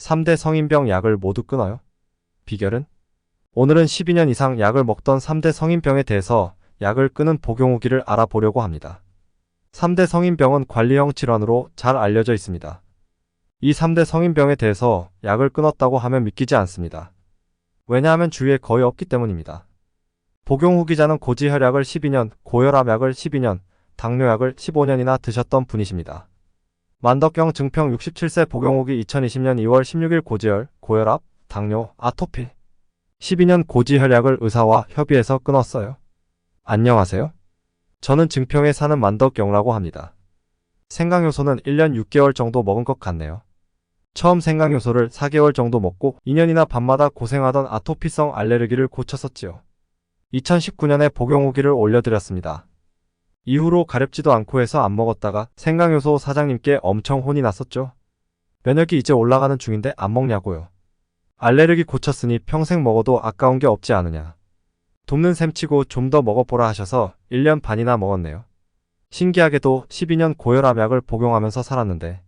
3대 성인병 약을 모두 끊어요. 비결은? 오늘은 12년 이상 약을 먹던 3대 성인병에 대해서 약을 끊은 복용 후기를 알아보려고 합니다. 3대 성인병은 관리형 질환으로 잘 알려져 있습니다. 이 3대 성인병에 대해서 약을 끊었다고 하면 믿기지 않습니다. 왜냐하면 주위에 거의 없기 때문입니다. 복용 후기자는 고지혈약을 12년, 고혈압약을 12년, 당뇨약을 15년이나 드셨던 분이십니다. 만덕경 증평 67세 복용 후기 2020년 2월 16일 고지혈, 고혈압, 당뇨, 아토피 12년 고지혈약을 의사와 협의해서 끊었어요. 안녕하세요. 저는 증평에 사는 만덕경라고 합니다. 생강효소는 1년 6개월 정도 먹은 것 같네요. 처음 생강효소를 4개월 정도 먹고 2년이나 밤마다 고생하던 아토피성 알레르기를 고쳤었지요. 2019년에 복용 후기를 올려드렸습니다. 이후로 가렵지도 않고 해서 안 먹었다가 생강효소 사장님께 엄청 혼이 났었죠. 면역이 이제 올라가는 중인데 안 먹냐고요. 알레르기 고쳤으니 평생 먹어도 아까운 게 없지 않으냐. 돕는 셈치고 좀 더 먹어보라 하셔서 1년 반이나 먹었네요. 신기하게도 12년 고혈압약을 복용하면서 살았는데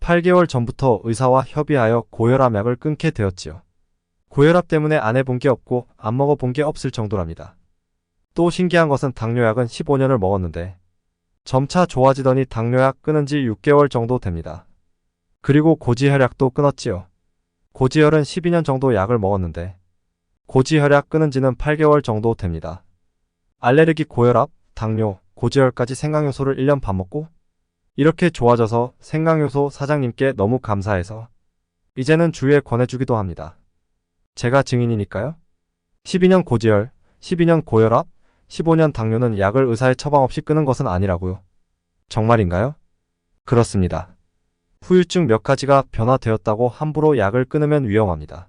8개월 전부터 의사와 협의하여 고혈압약을 끊게 되었지요. 고혈압 때문에 안 해본 게 없고 안 먹어본 게 없을 정도랍니다. 또 신기한 것은 당뇨약은 15년을 먹었는데 점차 좋아지더니 당뇨약 끊은 지 6개월 정도 됩니다. 그리고 고지혈약도 끊었지요. 고지혈은 12년 정도 약을 먹었는데 고지혈약 끊은 지는 8개월 정도 됩니다. 알레르기, 고혈압, 당뇨, 고지혈까지 생강효소를 1년 반 먹고 이렇게 좋아져서 생강효소 사장님께 너무 감사해서 이제는 주위에 권해주기도 합니다. 제가 증인이니까요. 12년 고지혈, 12년 고혈압, 15년 당뇨는 약을 의사의 처방 없이 끊은 것은 아니라고요. 정말인가요? 그렇습니다. 후유증 몇 가지가 변화되었다고 함부로 약을 끊으면 위험합니다.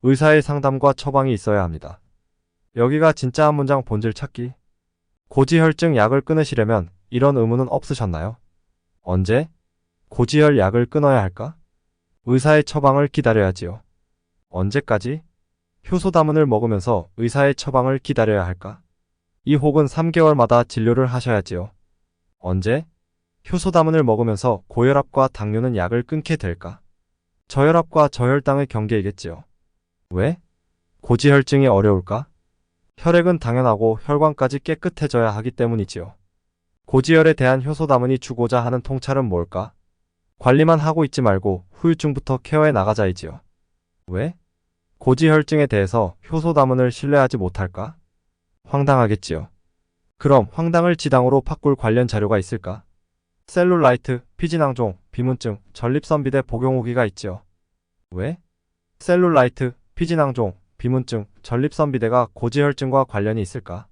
의사의 상담과 처방이 있어야 합니다. 여기가 진짜 한 문장 본질 찾기. 고지혈증 약을 끊으시려면 이런 의무는 없으셨나요? 언제? 고지혈 약을 끊어야 할까? 의사의 처방을 기다려야지요. 언제까지? 효소다문을 먹으면서 의사의 처방을 기다려야 할까? 2 혹은 3개월마다 진료를 하셔야지요. 언제? 효소다문을 먹으면서 고혈압과 당뇨는 약을 끊게 될까? 저혈압과 저혈당의 경계이겠지요. 왜? 고지혈증이 어려울까? 혈액은 당연하고 혈관까지 깨끗해져야 하기 때문이지요. 고지혈에 대한 효소다문이 주고자 하는 통찰은 뭘까? 관리만 하고 있지 말고 후유증부터 케어해 나가자이지요. 왜? 고지혈증에 대해서 효소다문을 신뢰하지 못할까? 황당하겠지요. 그럼 황당을 지당으로 바꿀 관련 자료가 있을까? 셀룰라이트, 피지낭종, 비문증, 전립선비대 복용 후기가 있지요. 왜? 셀룰라이트, 피지낭종, 비문증, 전립선비대가 고지혈증과 관련이 있을까?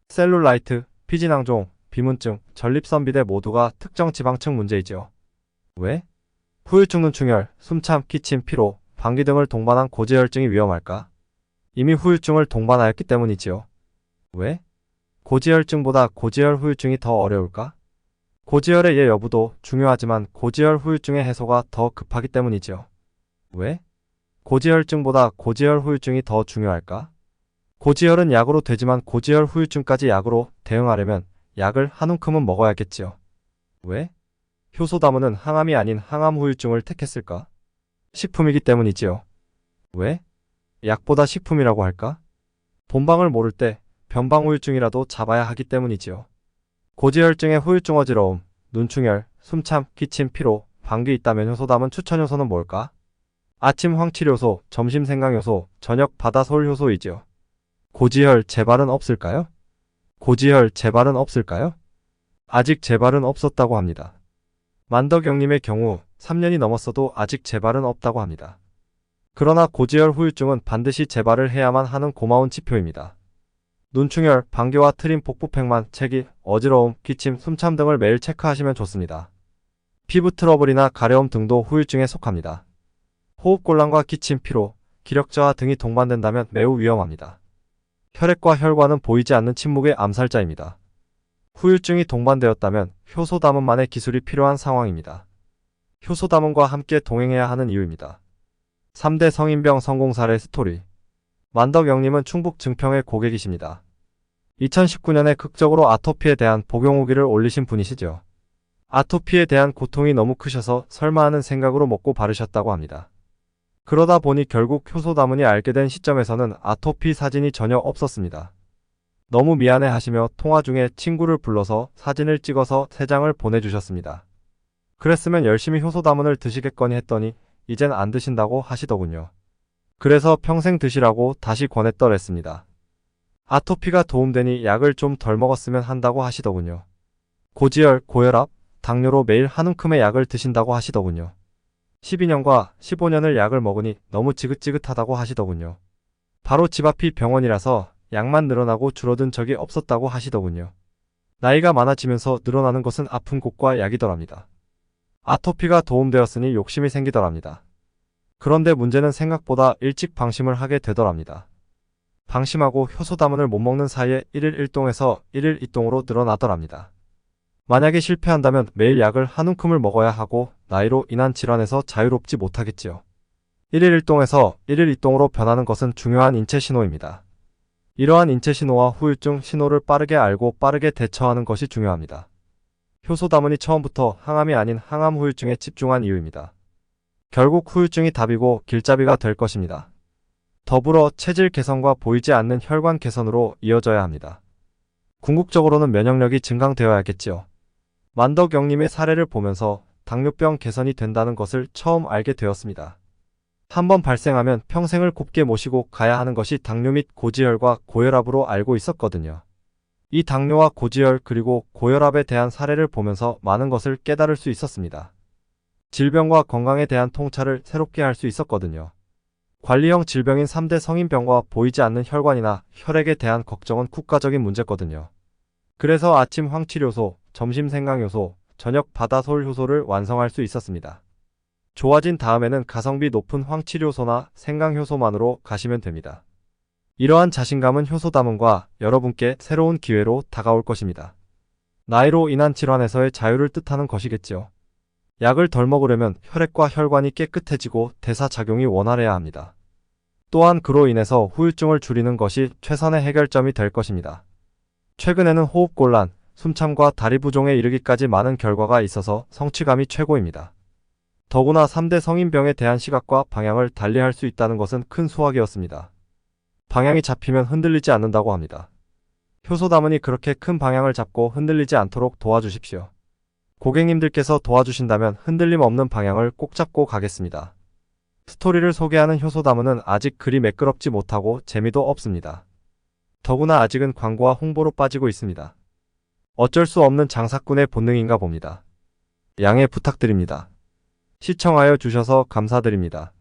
셀룰라이트, 피지낭종, 비문증, 전립선비대 모두가 특정 지방층 문제이지요. 왜? 후유증은 충혈, 숨참, 기침, 피로, 방귀 등을 동반한 고지혈증이 위험할까? 이미 후유증을 동반하였기 때문이지요. 왜? 고지혈증보다 고지혈 후유증이 더 어려울까? 고지혈의 예 여부도 중요하지만 고지혈 후유증의 해소가 더 급하기 때문이지요. 왜? 고지혈증보다 고지혈 후유증이 더 중요할까? 고지혈은 약으로 되지만 고지혈 후유증까지 약으로 대응하려면 약을 한 움큼은 먹어야겠지요. 왜? 효소다문은 항암이 아닌 항암 후유증을 택했을까? 식품이기 때문이지요. 왜? 약보다 식품이라고 할까? 본방을 모를 때 변방 후유증이라도 잡아야 하기 때문이지요. 고지혈증의 후유증 어지러움, 눈충혈, 숨참, 기침, 피로, 방귀 있다면 효소다문 추천 효소는 뭘까? 아침 황칠효소, 점심 생강효소, 저녁 바다솔효소이지요. 고지혈 재발은 없을까요? 고지혈 재발은 없을까요? 아직 재발은 없었다고 합니다. 만덕영님의 경우 3년이 넘었어도 아직 재발은 없다고 합니다. 그러나 고지혈 후유증은 반드시 재발을 해야만 하는 고마운 지표입니다. 눈충혈, 방귀와 트림, 복부팽만, 체기, 어지러움, 기침, 숨참 등을 매일 체크하시면 좋습니다. 피부 트러블이나 가려움 등도 후유증에 속합니다. 호흡곤란과 기침, 피로, 기력 저하 등이 동반된다면 매우 위험합니다. 혈액과 혈관은 보이지 않는 침묵의 암살자입니다. 후유증이 동반되었다면 효소다문만의 기술이 필요한 상황입니다. 효소다문과 함께 동행해야 하는 이유입니다. 3대 성인병 성공 사례 스토리. 만덕영님은 충북 증평의 고객이십니다. 2019년에 극적으로 아토피에 대한 복용 후기를 올리신 분이시죠. 아토피에 대한 고통이 너무 크셔서 설마 하는 생각으로 먹고 바르셨다고 합니다. 그러다 보니 결국 효소다문이 알게 된 시점에서는 아토피 사진이 전혀 없었습니다. 너무 미안해 하시며 통화 중에 친구를 불러서 사진을 찍어서 3장을 보내주셨습니다. 그랬으면 열심히 효소다문을 드시겠거니 했더니 이젠 안 드신다고 하시더군요. 그래서 평생 드시라고 다시 권했더랬습니다. 아토피가 도움되니 약을 좀 덜 먹었으면 한다고 하시더군요. 고지혈, 고혈압, 당뇨로 매일 한 움큼의 약을 드신다고 하시더군요. 12년과 15년을 약을 먹으니 너무 지긋지긋하다고 하시더군요. 바로 집 앞이 병원이라서 약만 늘어나고 줄어든 적이 없었다고 하시더군요. 나이가 많아지면서 늘어나는 것은 아픈 곳과 약이더랍니다. 아토피가 도움되었으니 욕심이 생기더랍니다. 그런데 문제는 생각보다 일찍 방심을 하게 되더랍니다. 방심하고 효소다문을 못 먹는 사이에 1일 1동에서 1일 2동으로 늘어나더랍니다. 만약에 실패한다면 매일 약을 한 움큼을 먹어야 하고 나이로 인한 질환에서 자유롭지 못하겠지요. 1일 1동에서 1일 2동으로 변하는 것은 중요한 인체 신호입니다. 이러한 인체 신호와 후유증 신호를 빠르게 알고 빠르게 대처하는 것이 중요합니다. 효소다문이 처음부터 항암이 아닌 항암 후유증에 집중한 이유입니다. 결국 후유증이 답이고 길잡이가 될 것입니다. 더불어 체질 개선과 보이지 않는 혈관 개선으로 이어져야 합니다. 궁극적으로는 면역력이 증강되어야겠지요. 만덕영님의 사례를 보면서 당뇨병 개선이 된다는 것을 처음 알게 되었습니다. 한번 발생하면 평생을 곱게 모시고 가야 하는 것이 당뇨 및 고지혈과 고혈압으로 알고 있었거든요. 이 당뇨와 고지혈 그리고 고혈압에 대한 사례를 보면서 많은 것을 깨달을 수 있었습니다. 질병과 건강에 대한 통찰을 새롭게 할 수 있었거든요. 관리형 질병인 3대 성인병과 보이지 않는 혈관이나 혈액에 대한 걱정은 국가적인 문제거든요. 그래서 아침 황칠효소, 점심 생강효소, 저녁 바다솔 효소를 완성할 수 있었습니다. 좋아진 다음에는 가성비 높은 황칠효소나 생강효소만으로 가시면 됩니다. 이러한 자신감은 효소다문과 여러분께 새로운 기회로 다가올 것입니다. 나이로 인한 질환에서의 자유를 뜻하는 것이겠지요. 약을 덜 먹으려면 혈액과 혈관이 깨끗해지고 대사작용이 원활해야 합니다. 또한 그로 인해서 후유증을 줄이는 것이 최선의 해결점이 될 것입니다. 최근에는 호흡곤란, 숨참과 다리 부종에 이르기까지 많은 결과가 있어서 성취감이 최고입니다. 더구나 3대 성인병에 대한 시각과 방향을 달리할 수 있다는 것은 큰 수확이었습니다. 방향이 잡히면 흔들리지 않는다고 합니다. 효소다문이 그렇게 큰 방향을 잡고 흔들리지 않도록 도와주십시오. 고객님들께서 도와주신다면 흔들림 없는 방향을 꼭 잡고 가겠습니다. 스토리를 소개하는 효소다문은 아직 그리 매끄럽지 못하고 재미도 없습니다. 더구나 아직은 광고와 홍보로 빠지고 있습니다. 어쩔 수 없는 장사꾼의 본능인가 봅니다. 양해 부탁드립니다. 시청하여 주셔서 감사드립니다.